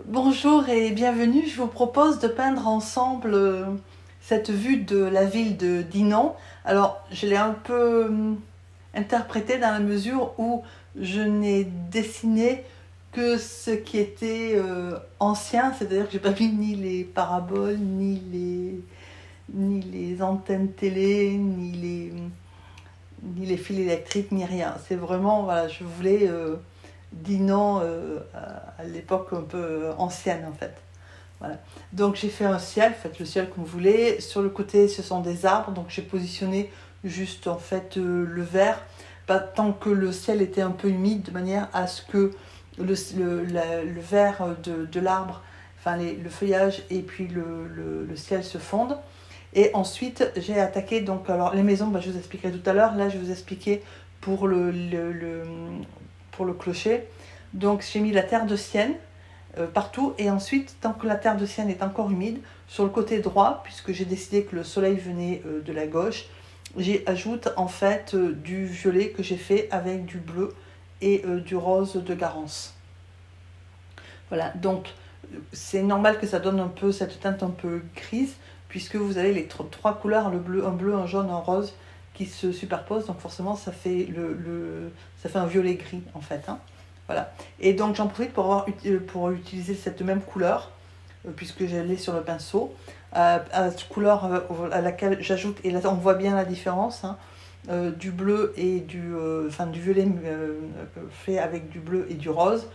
Bonjour et bienvenue, je vous propose de peindre ensemble cette vue de la ville de Dinan. Alors je l'ai un peu interprétée dans la mesure où je n'ai dessiné que ce qui était ancien, c'est-à-dire que j'ai pas mis ni les paraboles, ni les antennes télé, ni les fils électriques, ni rien. C'est vraiment, voilà, je voulais Dinan à l'époque un peu ancienne en fait. Voilà. Donc j'ai fait un ciel, faites le ciel comme vous voulez. Sur le côté, ce sont des arbres, donc j'ai positionné juste en fait le vert, pas tant que le ciel était un peu humide, de manière à ce que le vert de l'arbre, enfin le feuillage et puis le ciel se fondent. Et ensuite, j'ai attaqué, donc, alors les maisons, je vous expliquerai tout à l'heure. Là, je vais vous expliquer pour pour le clocher. Donc, j'ai mis la terre de sienne partout. Et ensuite, tant que la terre de sienne est encore humide, sur le côté droit, puisque j'ai décidé que le soleil venait de la gauche, j'ajoute en fait du violet que j'ai fait avec du bleu et du rose de Garance. Voilà, donc c'est normal que ça donne un peu cette teinte un peu grise, puisque vous avez les trois couleurs, un bleu, un jaune, un rose, qui se superposent, donc forcément ça fait, ça fait un violet gris en fait. Hein. Voilà. Et donc j'en profite pour utiliser cette même couleur, puisque je l'ai sur le pinceau, à cette couleur à laquelle j'ajoute, et là on voit bien la différence, hein, du bleu et du violet fait avec du bleu et du rose.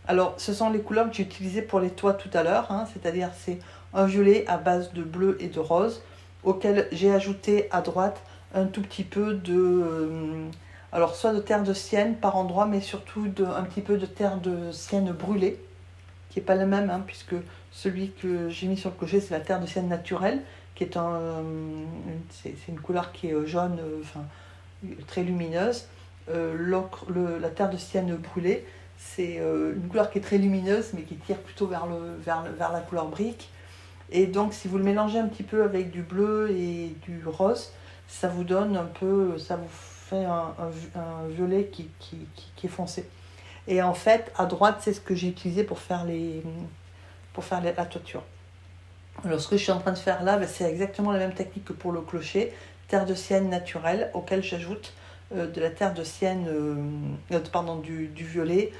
Alors, ce sont les couleurs que j'ai utilisées pour les toits tout à l'heure, hein, c'est-à-dire c'est un violet à base de bleu et de rose, auquel j'ai ajouté à droite un tout petit peu alors soit de terre de sienne par endroit, mais surtout un petit peu de terre de sienne brûlée, qui n'est pas le même, hein, puisque celui que j'ai mis sur le cocher, c'est la terre de sienne naturelle, qui est c'est une couleur qui est jaune, très lumineuse. La terre de sienne brûlée, c'est une couleur qui est très lumineuse, mais qui tire plutôt vers la couleur brique. Et donc, si vous le mélangez un petit peu avec du bleu et du rose, ça vous donne un peu, ça vous fait un violet qui est foncé. Et en fait, à droite, c'est ce que j'ai utilisé pour faire la toiture. Alors, ce que je suis en train de faire là, c'est exactement la même technique que pour le clocher. Terre de sienne naturelle, auquel j'ajoute de la terre de sienne, du violet,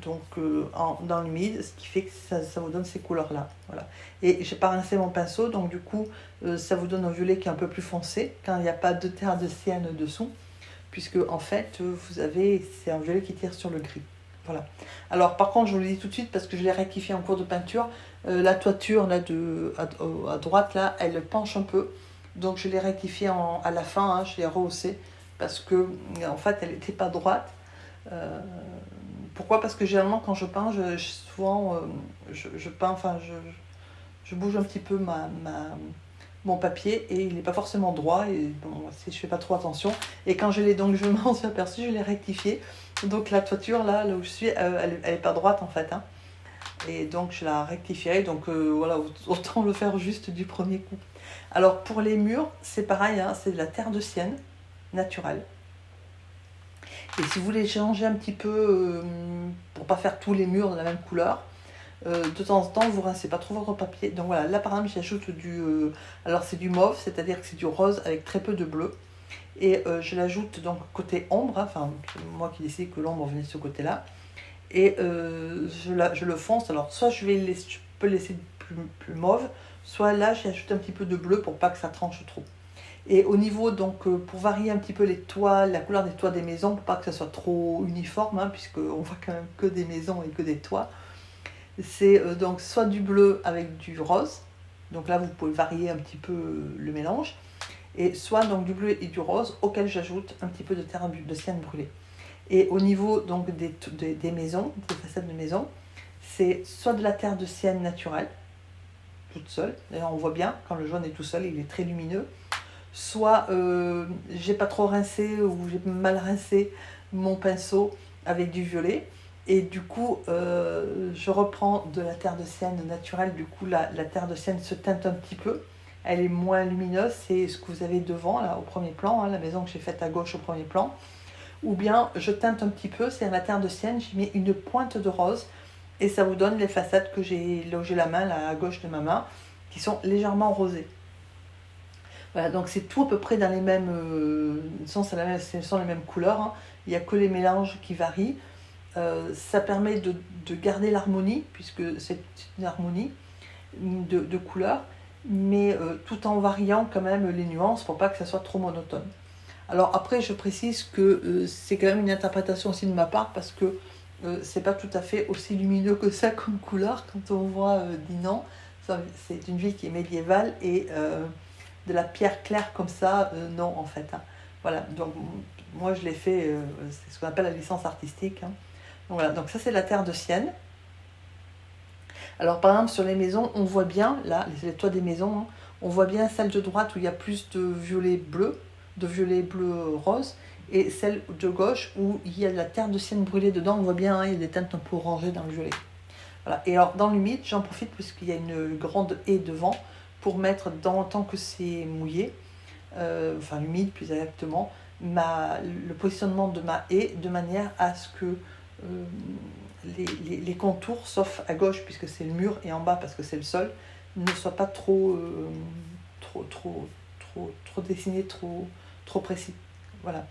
dans l'humide, ce qui fait que ça vous donne ces couleurs-là. Voilà. Et j'ai pas rincé mon pinceau, donc du coup, ça vous donne un violet qui est un peu plus foncé, quand il n'y a pas de terre de sienne dessous, puisque en fait, c'est un violet qui tire sur le gris. Voilà. Alors par contre, je vous le dis tout de suite parce que je l'ai rectifié en cours de peinture. La toiture là à droite là, elle penche un peu. Donc je l'ai rectifiée à la fin, hein, je l'ai rehaussée parce que en fait elle n'était pas droite. Euh, Pourquoi? Parce que généralement quand je peins, souvent je peins, je bouge un petit peu mon papier et il n'est pas forcément droit et bon, si je fais pas trop attention. Et quand je m'en suis aperçue, je l'ai rectifié. Donc la toiture là où je suis, elle est pas droite en fait. Hein. Et donc je la rectifierai. Donc voilà, autant le faire juste du premier coup. Alors pour les murs, c'est pareil, hein, c'est de la terre de sienne naturelle. Et si vous voulez changer un petit peu, pour pas faire tous les murs de la même couleur, de temps en temps, vous rincez pas trop votre papier. Donc voilà, là par exemple, j'ajoute alors c'est du mauve, c'est-à-dire que c'est du rose avec très peu de bleu. Et je l'ajoute donc côté ombre, hein, enfin moi qui décide que l'ombre venait de ce côté-là. Et je le fonce. Alors soit je peux le laisser plus mauve, soit là j'ajoute un petit peu de bleu pour pas que ça tranche trop. Et au niveau, donc, pour varier un petit peu les toits, la couleur des toits des maisons, pour pas que ça soit trop uniforme, hein, puisqu'on voit quand même que des maisons et que des toits, c'est donc soit du bleu avec du rose, donc là vous pouvez varier un petit peu le mélange, et soit donc du bleu et du rose, auquel j'ajoute un petit peu de terre de sienne brûlée. Et au niveau donc des maisons, des façades de maison, c'est soit de la terre de sienne naturelle, toute seule, d'ailleurs on voit bien, quand le jaune est tout seul, il est très lumineux, soit j'ai pas trop rincé ou j'ai mal rincé mon pinceau avec du violet et du coup je reprends de la terre de sienne naturelle. Du coup la terre de sienne se teinte un petit peu, elle est moins lumineuse, c'est ce que vous avez devant là au premier plan, hein, la maison que j'ai faite à gauche au premier plan. Ou bien je teinte un petit peu, c'est la terre de sienne, j'y mets une pointe de rose et ça vous donne les façades que j'ai logé la main, là à gauche de ma main, qui sont légèrement rosées. Voilà, donc c'est tout à peu près dans les mêmes, ce sont les mêmes couleurs, hein. Il n'y a que les mélanges qui varient. Ça permet de garder l'harmonie, puisque c'est une harmonie de couleurs, mais tout en variant quand même les nuances pour pas que ça soit trop monotone. Alors après, je précise que c'est quand même une interprétation aussi de ma part, parce que c'est pas tout à fait aussi lumineux que ça comme couleur. Quand on voit Dinan, c'est une ville qui est médiévale, et de la pierre claire comme ça, non en fait, hein. Voilà, donc moi je l'ai fait, c'est ce qu'on appelle la licence artistique, hein. Donc voilà, donc ça c'est la terre de Sienne. Alors par exemple sur les maisons, on voit bien, là, les toits des maisons, hein, on voit bien celle de droite où il y a plus de violet bleu, de violet bleu rose, et celle de gauche où il y a de la terre de Sienne brûlée dedans, on voit bien, hein, il y a des teintes un peu orangées dans le violet. Voilà. Et alors dans l'humide, j'en profite parce qu'il y a une grande haie devant pour mettre, tant que c'est mouillé, enfin humide plus exactement, le positionnement de ma haie de manière à ce que les contours, sauf à gauche puisque c'est le mur et en bas parce que c'est le sol, ne soient pas trop dessinés, trop précis. Voilà.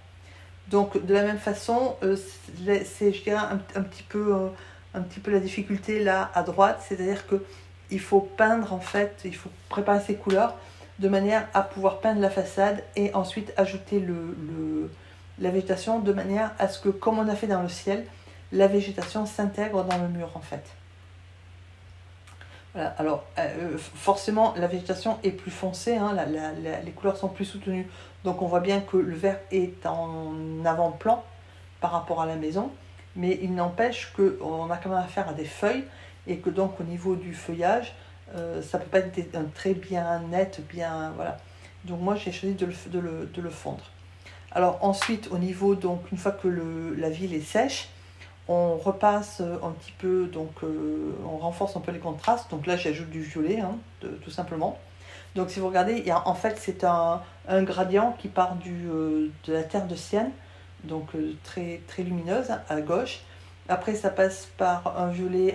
Donc de la même façon, c'est je dirais un petit peu la difficulté là à droite, c'est-à-dire que il faut peindre en fait, il faut préparer ses couleurs de manière à pouvoir peindre la façade et ensuite ajouter la végétation de manière à ce que, comme on a fait dans le ciel, la végétation s'intègre dans le mur en fait. Voilà. Alors forcément la végétation est plus foncée, hein, les couleurs sont plus soutenues, donc on voit bien que le vert est en avant-plan par rapport à la maison, mais il n'empêche qu'on a quand même affaire à des feuilles, et que donc au niveau du feuillage, ça ne peut pas être un trait bien net, bien, voilà. Donc moi j'ai choisi de le fondre. Alors ensuite, au niveau, donc une fois que la ville est sèche, on repasse un petit peu, donc on renforce un peu les contrastes. Donc là j'ajoute du violet, hein, tout simplement. Donc si vous regardez, en fait c'est un gradient qui part de la terre de Sienne, donc très, très lumineuse à gauche. Après ça passe par un violet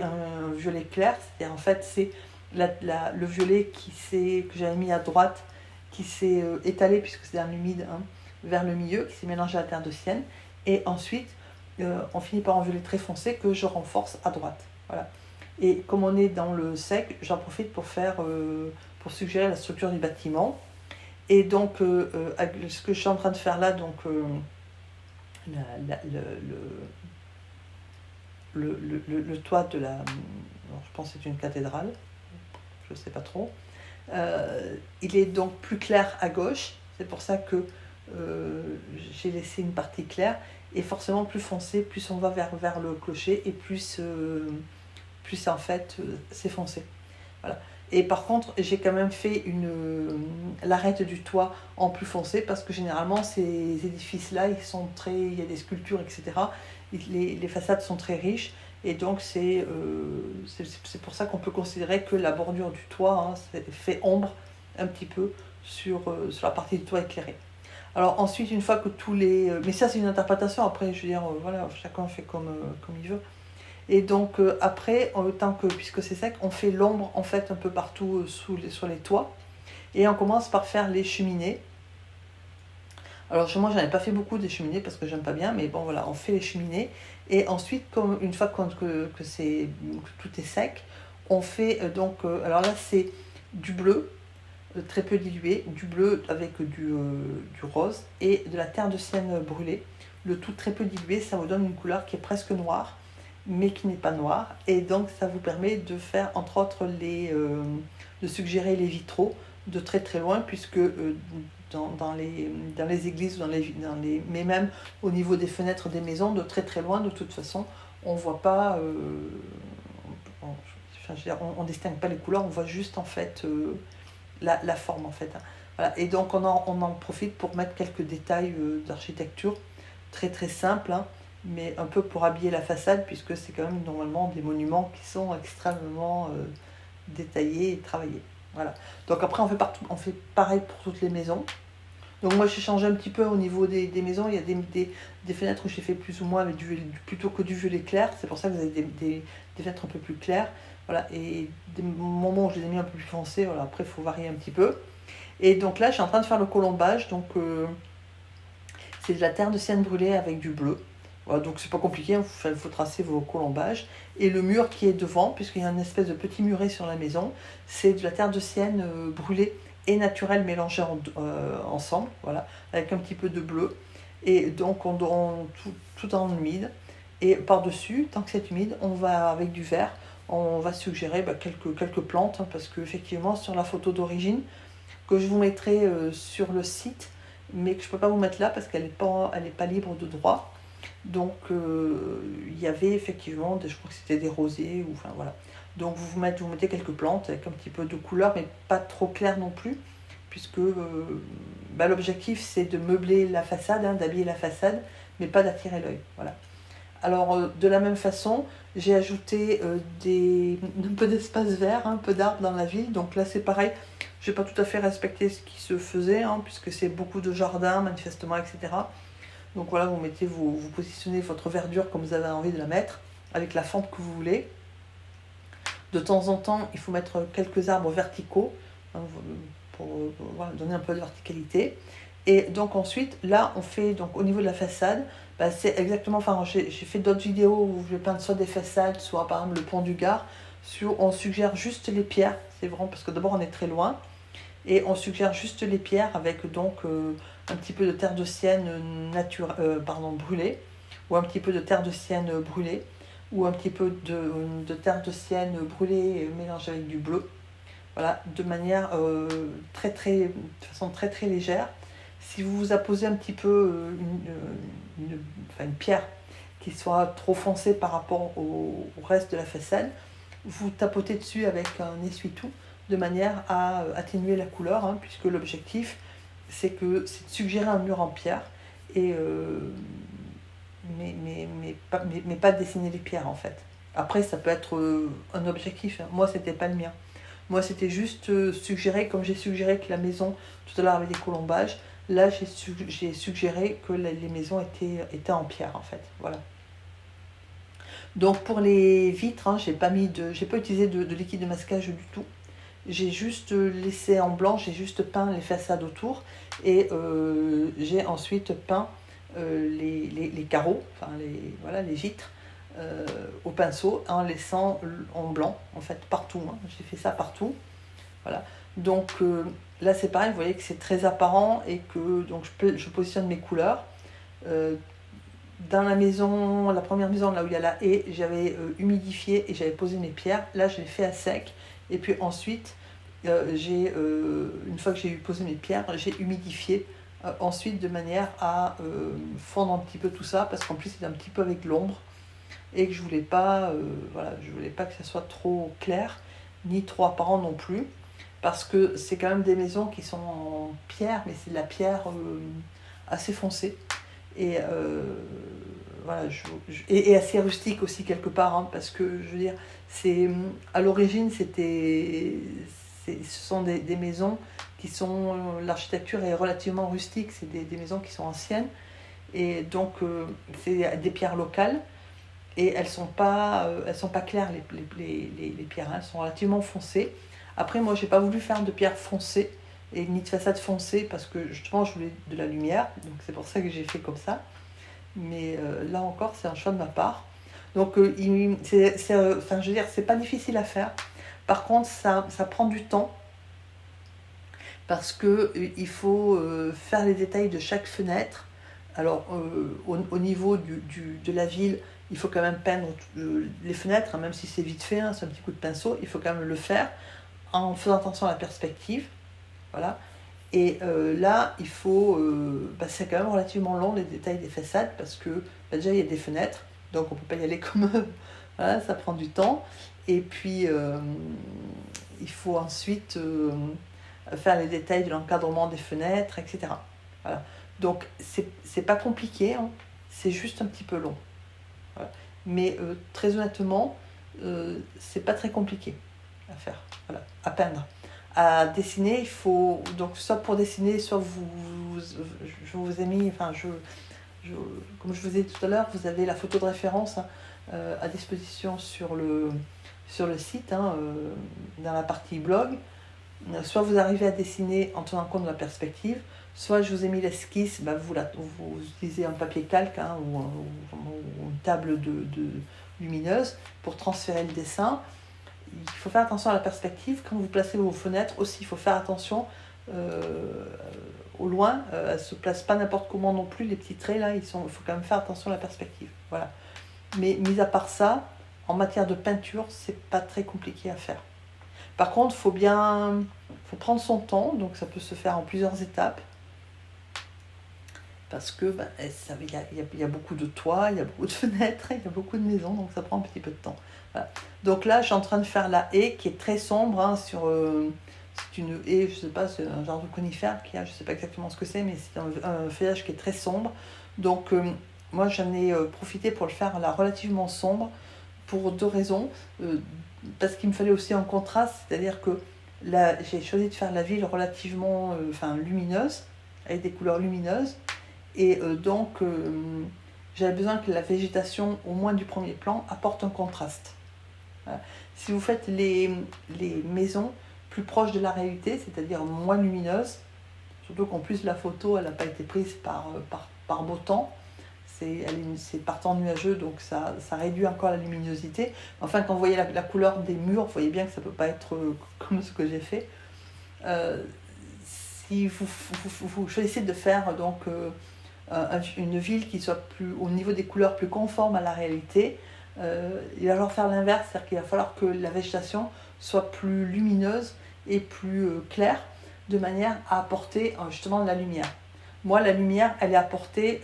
clair, c'est-à-dire en fait c'est le violet que j'avais mis à droite, qui s'est étalé puisque c'est dans l'humide, hein, vers le milieu, qui s'est mélangé à la terre de Sienne. Et ensuite on finit par un violet très foncé que je renforce à droite. Voilà. Et comme on est dans le sec, j'en profite pour suggérer la structure du bâtiment. Et donc, ce que je suis en train de faire là, donc le toit de je pense que c'est une cathédrale, je ne sais pas trop. Il est donc plus clair à gauche, c'est pour ça que j'ai laissé une partie claire, et forcément plus foncé, plus on va vers le clocher, et plus en fait c'est foncé. Voilà. Et par contre, j'ai quand même fait l'arête du toit en plus foncé, parce que généralement ces édifices-là, il y a des sculptures, etc. Les façades sont très riches, et donc c'est pour ça qu'on peut considérer que la bordure du toit, hein, fait ombre un petit peu sur la partie du toit éclairée. Alors ensuite, une fois que mais ça c'est une interprétation, après je veux dire, voilà, chacun fait comme il veut. Et donc après, puisque c'est sec, on fait l'ombre en fait un peu partout sur les toits. Et on commence par faire les cheminées. Alors moi j'en ai pas fait beaucoup des cheminées parce que j'aime pas bien, mais bon voilà, on fait les cheminées. Et ensuite, une fois que tout est sec, on fait alors là c'est du bleu, très peu dilué, du bleu avec du rose et de la terre de Sienne brûlée. Le tout très peu dilué, ça vous donne une couleur qui est presque noire, mais qui n'est pas noire. Et donc ça vous permet de faire entre autres de suggérer les vitraux de très très loin, puisque dans les églises, mais même au niveau des fenêtres des maisons, de très très loin, de toute façon, on voit pas, on distingue pas les couleurs, on voit juste en fait la forme en fait. Voilà. Et donc on en profite pour mettre quelques détails d'architecture très très simples, hein, mais un peu pour habiller la façade, puisque c'est quand même normalement des monuments qui sont extrêmement détaillés et travaillés. Voilà. Donc après on fait pareil pour toutes les maisons. Donc moi j'ai changé un petit peu au niveau des maisons, il y a des fenêtres où j'ai fait plus ou moins avec plutôt que du violet clair, c'est pour ça que vous avez des fenêtres un peu plus claires, voilà, et des moments où je les ai mis un peu plus foncés, voilà, après il faut varier un petit peu. Et donc là je suis en train de faire le colombage, donc c'est de la terre de sienne brûlée avec du bleu. Voilà, donc c'est pas compliqué, il faut tracer vos colombages. Et le mur qui est devant, puisqu'il y a une espèce de petit muret sur la maison, c'est de la terre de sienne brûlée et naturelle mélangée ensemble, voilà, avec un petit peu de bleu. Et donc tout en humide. Et par-dessus, tant que c'est humide, on va avec du vert, on va suggérer quelques plantes, hein, parce qu'effectivement sur la photo d'origine, que je vous mettrai sur le site, mais que je ne peux pas vous mettre là parce qu'elle n'est pas libre de droit. Donc il y avait effectivement, je crois que c'était des rosiers, ou enfin voilà. Donc vous mettez quelques plantes avec un petit peu de couleur, mais pas trop clair non plus, puisque l'objectif c'est de meubler la façade, hein, d'habiller la façade, mais pas d'attirer l'œil. Voilà. Alors de la même façon, j'ai ajouté un peu d'espace vert, un peu d'arbres dans la ville. Donc là c'est pareil, je n'ai pas tout à fait respecté ce qui se faisait, hein, puisque c'est beaucoup de jardins manifestement, etc. Donc voilà, vous positionnez votre verdure comme vous avez envie de la mettre, avec la forme que vous voulez. De temps en temps, il faut mettre quelques arbres verticaux, hein, pour voilà, donner un peu de verticalité. Et donc ensuite, là, on fait, donc au niveau de la façade, c'est exactement, enfin j'ai fait d'autres vidéos où je vais peindre soit des façades, soit par exemple le pont du Gard, on suggère juste les pierres, c'est vraiment parce que d'abord on est très loin, et on suggère juste les pierres avec donc un petit peu de terre de sienne brûlée, ou un petit peu de terre de sienne brûlée, ou un petit peu de terre de sienne brûlée mélangée avec du bleu. Voilà, de manière de façon très très légère. Si vous vous apposez un petit peu une pierre qui soit trop foncée par rapport au reste de la façade, vous tapotez dessus avec un essuie-tout de manière à atténuer la couleur, hein, puisque l'objectif c'est de suggérer un mur en pierre, et, mais pas de dessiner les pierres en fait. Après ça peut être un objectif, hein. Moi c'était pas le mien. Moi c'était juste suggérer, comme j'ai suggéré que la maison tout à l'heure avait des colombages, là j'ai suggéré que les maisons étaient en pierre en fait. Voilà. Donc pour les vitres, hein, j'ai pas utilisé de liquide de masquage du tout. J'ai juste laissé en blanc, j'ai juste peint les façades autour, et j'ai ensuite peint les carreaux, enfin les vitres, au pinceau, en laissant en blanc en fait partout, hein. J'ai fait ça partout. Voilà. Donc là c'est pareil, vous voyez que c'est très apparent, et que donc je positionne mes couleurs. Dans la maison, la première maison là où il y a la haie, j'avais humidifié et j'avais posé mes pierres. Là je l'ai fait à sec, et puis ensuite une fois que j'ai posé mes pierres, j'ai humidifié ensuite, de manière à fondre un petit peu tout ça, parce qu'en plus c'est un petit peu avec l'ombre, et que je voulais pas que ça soit trop clair ni trop apparent non plus, parce que c'est quand même des maisons qui sont en pierre, mais c'est de la pierre assez foncée, et voilà, et assez rustique aussi quelque part, hein, parce que je veux dire, à l'origine ce sont des maisons qui sont, l'architecture est relativement rustique, c'est des maisons qui sont anciennes, et donc c'est des pierres locales, et elles sont pas claires, les pierres, hein, elles sont relativement foncées. Après moi j'ai pas voulu faire de pierres foncées et ni de façade foncée, parce que justement je voulais de la lumière, donc c'est pour ça que j'ai fait comme ça. Mais là encore c'est un choix de ma part. Donc enfin, je veux dire, c'est pas difficile à faire. Par contre ça prend du temps, parce que il faut faire les détails de chaque fenêtre. Alors au niveau de la ville, il faut quand même peindre les fenêtres, hein, même si c'est vite fait, hein, c'est un petit coup de pinceau, il faut quand même le faire en faisant attention à la perspective. Voilà. Et là, c'est quand même relativement long, les détails des façades, parce que déjà il y a des fenêtres, donc on ne peut pas y aller comme voilà, ça prend du temps. Et puis il faut ensuite faire les détails de l'encadrement des fenêtres, etc. Voilà. Donc c'est pas compliqué, hein, c'est juste un petit peu long. Voilà. Mais très honnêtement, c'est pas très compliqué à faire, voilà, à peindre. À dessiner, il faut donc soit pour dessiner, soit vous je vous ai mis, enfin, comme je vous ai dit tout à l'heure, vous avez la photo de référence à disposition sur le site, hein, dans la partie blog. Soit vous arrivez à dessiner en tenant compte de la perspective, soit je vous ai mis l'esquisse, vous utilisez un papier calque, hein, ou une table lumineuse pour transférer le dessin. Il faut faire attention à la perspective. Quand vous placez vos fenêtres aussi, il faut faire attention au loin. Elles ne se placent pas n'importe comment non plus, les petits traits là, il faut quand même faire attention à la perspective. Voilà. Mais mis à part ça, en matière de peinture, c'est pas très compliqué à faire. Par contre, faut prendre son temps, donc ça peut se faire en plusieurs étapes. Parce que y a beaucoup de toits, il y a beaucoup de fenêtres, il y a beaucoup de maisons, donc ça prend un petit peu de temps. Voilà. Donc là, je suis en train de faire la haie qui est très sombre, hein, c'est une haie, je sais pas, c'est un genre de conifère qui a, je sais pas exactement ce que c'est, mais c'est un feuillage qui est très sombre. Donc moi, j'en ai profité pour le faire là relativement sombre, pour deux raisons. Parce qu'il me fallait aussi un contraste, c'est-à-dire que là, j'ai choisi de faire la ville relativement lumineuse, avec des couleurs lumineuses, et donc j'avais besoin que la végétation, au moins du premier plan, apporte un contraste. Voilà. Si vous faites les maisons plus proches de la réalité, c'est-à-dire moins lumineuses, surtout qu'en plus la photo, elle n'a pas été prise par beau temps, c'est par temps nuageux, donc ça réduit encore la luminosité. Enfin, quand vous voyez la couleur des murs, vous voyez bien que ça ne peut pas être comme ce que j'ai fait. Si vous choisissez de faire donc, une ville qui soit au niveau des couleurs plus conforme à la réalité, il va falloir faire l'inverse, c'est-à-dire qu'il va falloir que la végétation soit plus lumineuse et plus claire, de manière à apporter justement de la lumière. Moi, la lumière, elle est apportée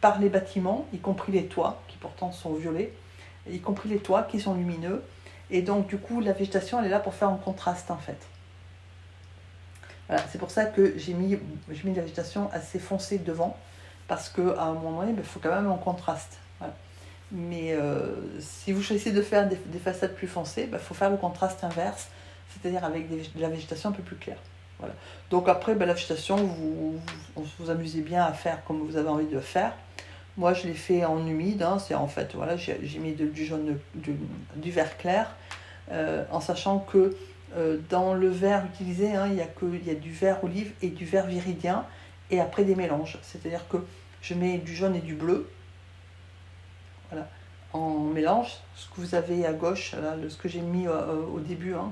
par les bâtiments, y compris les toits, qui pourtant sont violets, y compris les toits qui sont lumineux. Et donc, du coup, la végétation, elle est là pour faire un contraste, en fait. Voilà, c'est pour ça que j'ai mis de la végétation assez foncée devant, parce qu'à un moment donné, il faut quand même un contraste. Voilà. Mais si vous choisissez de faire des façades plus foncées, il faut faire le contraste inverse, c'est-à-dire avec de la végétation un peu plus claire. Voilà. Donc après, la végétation, vous amusez bien à faire comme vous avez envie de le faire. Moi, je l'ai fait en humide, hein, c'est en fait, voilà, j'ai mis du jaune, du vert clair, en sachant que dans le vert utilisé, hein, il y a du vert olive et du vert viridien, et après des mélanges. C'est-à-dire que je mets du jaune et du bleu, voilà, en mélange. Ce que vous avez à gauche, là, ce que j'ai mis au début, hein,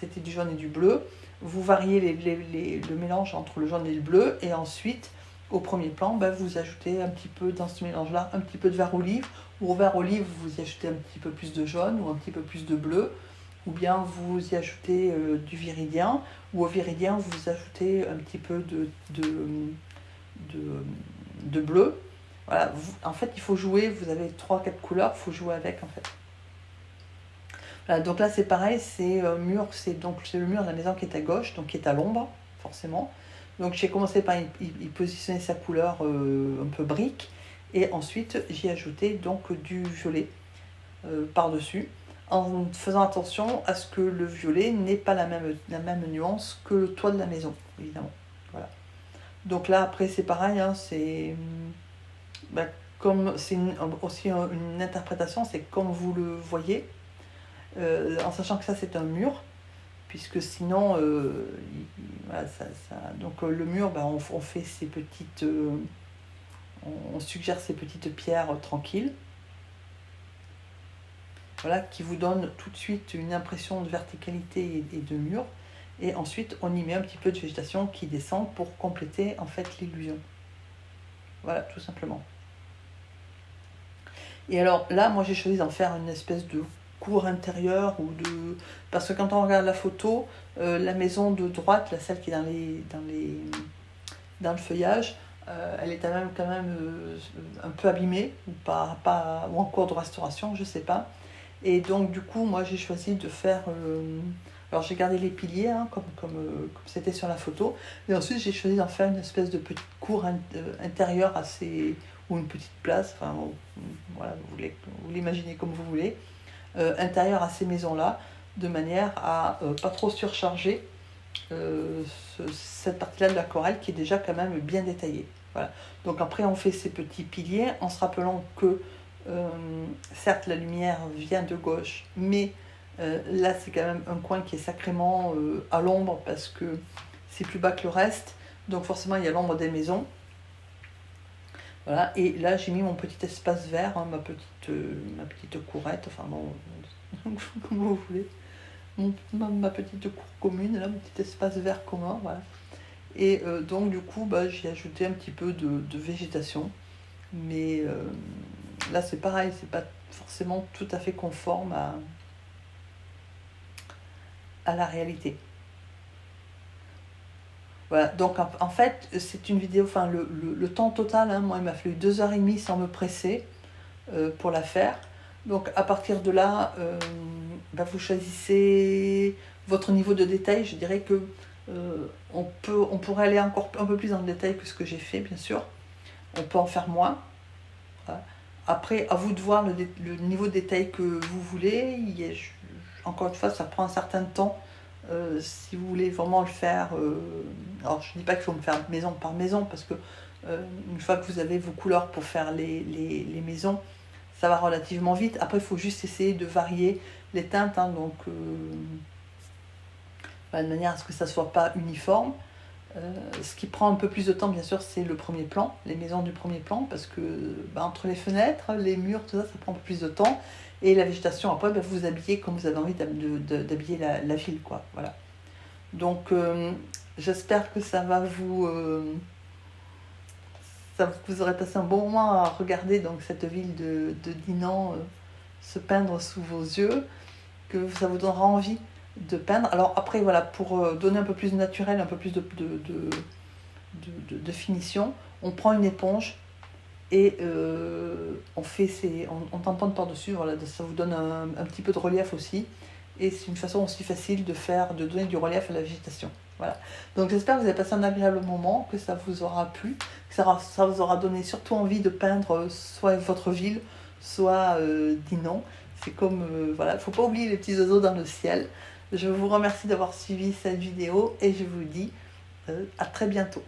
c'était du jaune et du bleu. Vous variez le mélange entre le jaune et le bleu, et ensuite, au premier plan, vous ajoutez un petit peu dans ce mélange-là, un petit peu de vert olive, ou au vert olive, vous y ajoutez un petit peu plus de jaune, ou un petit peu plus de bleu, ou bien vous y ajoutez du viridien, ou au viridien, vous ajoutez un petit peu de bleu. Voilà, en fait, il faut jouer, vous avez 3-4 couleurs, il faut jouer avec, en fait. Voilà, donc là, c'est pareil, c'est le mur de la maison qui est à gauche, donc qui est à l'ombre, forcément. Donc j'ai commencé par y positionner sa couleur un peu brique, et ensuite j'ai ajouté donc du violet par-dessus, en faisant attention à ce que le violet n'ait pas la même nuance que le toit de la maison, évidemment. Voilà. Donc là, après, c'est pareil, hein, comme c'est aussi une interprétation, c'est comme vous le voyez, en sachant que ça, c'est un mur, puisque sinon, voilà, donc le mur, on fait ces petites, on suggère ces petites pierres tranquilles, voilà, qui vous donnent tout de suite une impression de verticalité et de mur, et ensuite on y met un petit peu de végétation qui descend pour compléter en fait l'illusion. Voilà, tout simplement. Et alors là, moi j'ai choisi d'en faire une espèce de cour intérieure, parce que quand on regarde la photo, la maison de droite, celle qui est dans le feuillage, elle est quand même un peu abîmée, ou en cours de restauration, je sais pas. Et donc du coup, moi j'ai choisi de faire... alors j'ai gardé les piliers, hein, comme c'était sur la photo, et ensuite j'ai choisi d'en faire une espèce de petite cour intérieure ou une petite place, enfin voilà, vous l'imaginez comme vous voulez, intérieure à ces maisons-là, de manière à pas trop surcharger euh, cette partie-là de l'aquarelle qui est déjà quand même bien détaillée. Voilà. Donc après on fait ces petits piliers en se rappelant que certes la lumière vient de gauche, mais là c'est quand même un coin qui est sacrément à l'ombre parce que c'est plus bas que le reste, donc forcément il y a l'ombre des maisons. Voilà, et là j'ai mis mon petit espace vert, hein, ma petite courette, enfin bon, comme vous voulez, ma petite cour commune, là, mon petit espace vert commun, voilà. Et donc du coup, bah, j'ai ajouté un petit peu de végétation, mais là c'est pareil, c'est pas forcément tout à fait conforme à la réalité. Voilà, donc en fait, c'est une vidéo, enfin le temps total, hein, moi il m'a fallu 2h30 sans me presser pour la faire. Donc à partir de là, bah, vous choisissez votre niveau de détail. Je dirais que on pourrait aller encore un peu plus dans le détail que ce que j'ai fait, bien sûr. On peut en faire moins. Voilà. Après, à vous de voir le niveau de détail que vous voulez. Encore une fois, ça prend un certain temps. Si vous voulez vraiment le faire, alors je ne dis pas qu'il faut me faire maison par maison, parce que une fois que vous avez vos couleurs pour faire les maisons, ça va relativement vite. Après, il faut juste essayer de varier les teintes, hein, donc de manière à ce que ça ne soit pas uniforme. Ce qui prend un peu plus de temps, bien sûr, c'est le premier plan, les maisons du premier plan, parce que entre les fenêtres, les murs, tout ça, ça prend un peu plus de temps. Et la végétation, après, vous habillez comme vous avez envie d'habiller la ville, quoi. Voilà. Donc, j'espère que ça va vous aurez passé un bon moment à regarder donc, cette ville de Dinan se peindre sous vos yeux, que ça vous donnera envie de peindre. Alors après, voilà, pour donner un peu plus de naturel, un peu plus de finition, on prend une éponge et on tamponne par-dessus, voilà, ça vous donne un petit peu de relief aussi. Et c'est une façon aussi facile de donner du relief à la végétation. Voilà. Donc j'espère que vous avez passé un agréable moment, que ça vous aura plu, que ça vous aura donné surtout envie de peindre soit votre ville, soit Dinan. C'est comme, voilà, il ne faut pas oublier les petits oiseaux dans le ciel. Je vous remercie d'avoir suivi cette vidéo et je vous dis à très bientôt.